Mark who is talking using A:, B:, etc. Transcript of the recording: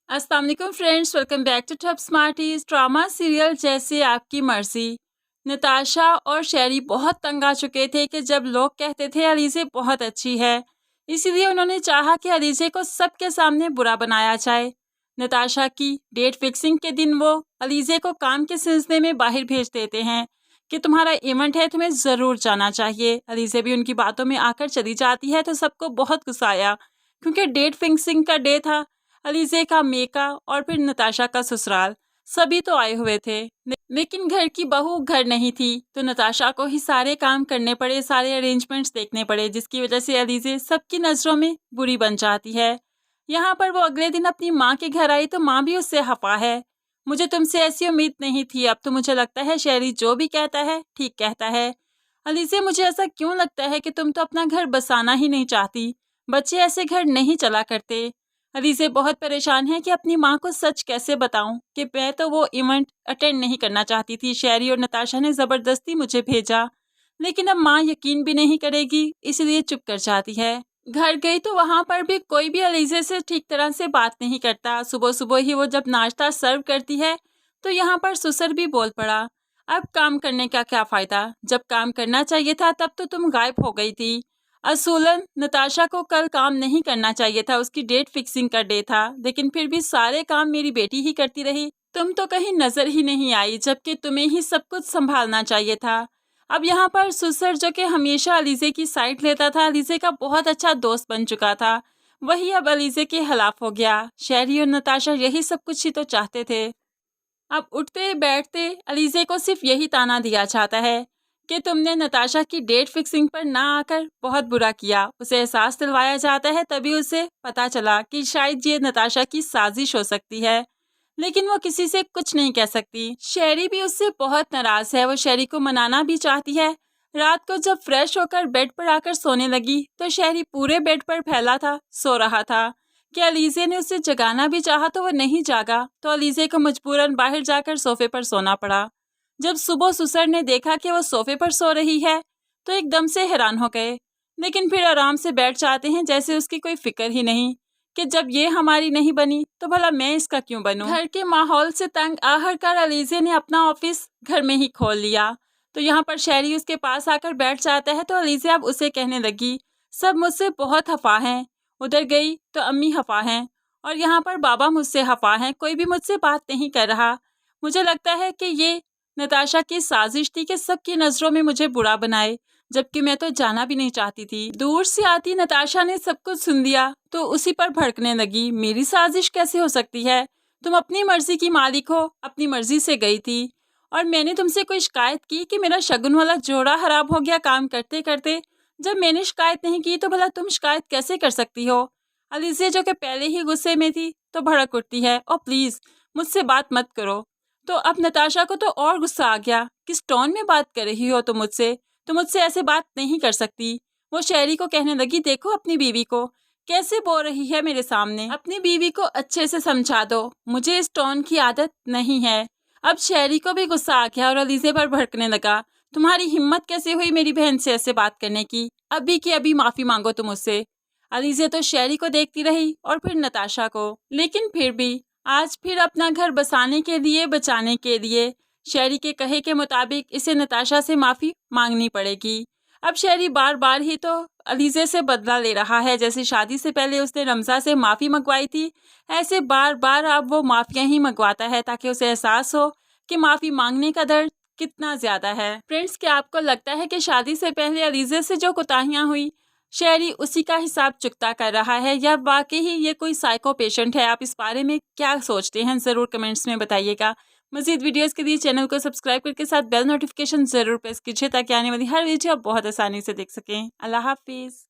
A: अस्सलाम वालेकुम friends, welcome back to Top Smarties. Drama serial जैसे आपकी मर्जी। नताशा और शेरी बहुत तंग आ चुके थे कि जब लोग कहते थे अलीज़े बहुत अच्छी है, इसीलिए उन्होंने चाहा कि अलीज़े को सबके सामने बुरा बनाया जाए। नताशा की डेट फिक्सिंग के दिन वो अलीज़े को काम के सिलसिले में बाहर भेज देते हैं कि तुम्हारा इवेंट है, तुम्हें ज़रूर जाना चाहिए। अलीज़े भी उनकी बातों में आकर चली जाती है तो सबको बहुत गुस्सा आया, क्योंकि डेट फिक्सिंग का डे था। अलीज़े का मेका और फिर नताशा का ससुराल सभी तो आए हुए थे, लेकिन घर की बहू घर नहीं थी, तो नताशा को ही सारे काम करने पड़े, सारे अरेंजमेंट्स देखने पड़े, जिसकी वजह से अलीज़े सबकी नज़रों में बुरी बन जाती है। यहाँ पर वो अगले दिन अपनी माँ के घर आई तो माँ भी उससे हफा है। मुझे तुमसे ऐसी उम्मीद नहीं थी, अब तो मुझे लगता है शेरी जो भी कहता है ठीक कहता है। अलीज़े, मुझे ऐसा क्यों लगता है कि तुम तो अपना घर बसाना ही नहीं चाहती, बच्चे ऐसे घर नहीं चला करते। अलीज़े बहुत परेशान है कि अपनी माँ को सच कैसे बताऊं कि मैं तो वो इवेंट अटेंड नहीं करना चाहती थी, शेरी और नताशा ने ज़बरदस्ती मुझे भेजा, लेकिन अब माँ यकीन भी नहीं करेगी, इसलिए चुप कर जाती है। घर गई तो वहाँ पर भी कोई भी अलीज़े से ठीक तरह से बात नहीं करता। सुबह सुबह ही वो जब नाश्ता सर्व करती है तो यहाँ पर ससुर भी बोल पड़ा, अब काम करने का क्या फ़ायदा, जब काम करना चाहिए था तब तो तुम गायब हो गई थी। असूलन नताशा को कल काम नहीं करना चाहिए था, उसकी डेट फिक्सिंग का डे था, लेकिन फिर भी सारे काम मेरी बेटी ही करती रही, तुम तो कहीं नजर ही नहीं आई, जबकि तुम्हें ही सब कुछ संभालना चाहिए था। अब यहाँ पर ससुर जो कि हमेशा अलीज़े की साइड लेता था, अलीज़े का बहुत अच्छा दोस्त बन चुका था, वही अब अलीज़े के खिलाफ हो गया। शेरी और नताशा यही सब कुछ ही तो चाहते थे। अब उठते बैठते अलीज़े को सिर्फ यही ताना दिया जाता है कि तुमने नताशा की डेट फिक्सिंग पर ना आकर बहुत बुरा किया। उसे एहसास दिलवाया जाता है, तभी उसे पता चला कि शायद ये नताशा की साजिश हो सकती है, लेकिन वो किसी से कुछ नहीं कह सकती। शेरी भी उससे बहुत नाराज है, वो शेरी को मनाना भी चाहती है। रात को जब फ्रेश होकर बेड पर आकर सोने लगी तो शेरी पूरे बेड पर फैला था, सो रहा था कि अलीज़े ने उसे जगाना भी चाहा तो वो नहीं जागा, तो अलीज़े को मजबूरन बाहर जाकर सोफे पर सोना पड़ा। जब सुबह ससुर ने देखा कि वो सोफे पर सो रही है तो एकदम से हैरान हो गए, लेकिन फिर आराम से बैठ जाते हैं जैसे उसकी कोई फिक्र ही नहीं कि जब ये हमारी नहीं बनी तो भला मैं इसका क्यों बनूं। घर के माहौल से तंग आखिरकार अलीज़े ने अपना ऑफिस घर में ही खोल लिया, तो यहाँ पर शेरी उसके पास आकर बैठ जाता है तो अलीज़े अब उसे कहने लगी, सब मुझसे बहुत खफा हैं। उधर गई तो अम्मी खफा हैं और यहाँ पर बाबा मुझसे खफा हैं, कोई भी मुझसे बात नहीं कर रहा। मुझे लगता है कि ये नताशा की साजिश थी कि सबकी नज़रों में मुझे बुरा बनाए, जबकि मैं तो जाना भी नहीं चाहती थी। दूर से आती नताशा ने सब कुछ सुन लिया तो उसी पर भड़कने लगी, मेरी साजिश कैसे हो सकती है, तुम अपनी मर्जी की मालिक हो, अपनी मर्जी से गई थी और मैंने तुमसे कोई शिकायत की कि मेरा शगुन वाला जोड़ा खराब हो गया काम करते करते। जब मैंने शिकायत नहीं की तो भला तुम शिकायत कैसे कर सकती हो। अलीज़े जो कि पहले ही गुस्से में थी तो भड़क उठती है, और प्लीज़ मुझसे बात मत करो। तो अब नताशा को तो और गुस्सा आ गया, किस टोन में बात कर रही हो तुम मुझसे, तुम मुझसे ऐसे बात नहीं कर सकती। वो शेरी को कहने लगी, देखो अपनी बीवी को कैसे बोल रही है मेरे सामने, अपनी बीवी को अच्छे से समझा दो, मुझे इस टोन की आदत नहीं है। अब शेरी को भी गुस्सा आ गया और अलीज़े पर भड़कने लगा, तुम्हारी हिम्मत कैसे हुई मेरी बहन से ऐसे बात करने की, अभी की अभी माफ़ी मांगो तुम उससे। अलीज़े तो शेरी को देखती रही और फिर नताशा को, लेकिन फिर भी आज फिर अपना घर बसाने के लिए, बचाने के लिए शेरी के कहे के मुताबिक इसे नताशा से माफ़ी मांगनी पड़ेगी। अब शेरी बार बार ही तो अलीज़े से बदला ले रहा है, जैसे शादी से पहले उसने रमज़ा से माफ़ी मंगवाई थी, ऐसे बार बार अब वो माफ़ियाँ ही मंगवाता है ताकि उसे एहसास हो कि माफ़ी मांगने का दर्द कितना ज़्यादा है। फ्रेंड्स, क्या आपको लगता है कि शादी से पहले अलीज़े से जो कोताहियाँ हुई शेरी उसी का हिसाब चुकता कर रहा है, या वाकई ही ये कोई साइको पेशेंट है? आप इस बारे में क्या सोचते हैं, ज़रूर कमेंट्स में बताइएगा। मज़ीद वीडियोस के लिए चैनल को सब्सक्राइब करके साथ बेल नोटिफिकेशन ज़रूर प्रेस कीजिए ताकि आने वाली हर वीडियो आप बहुत आसानी से देख सकें। अल्लाह हाफिज़।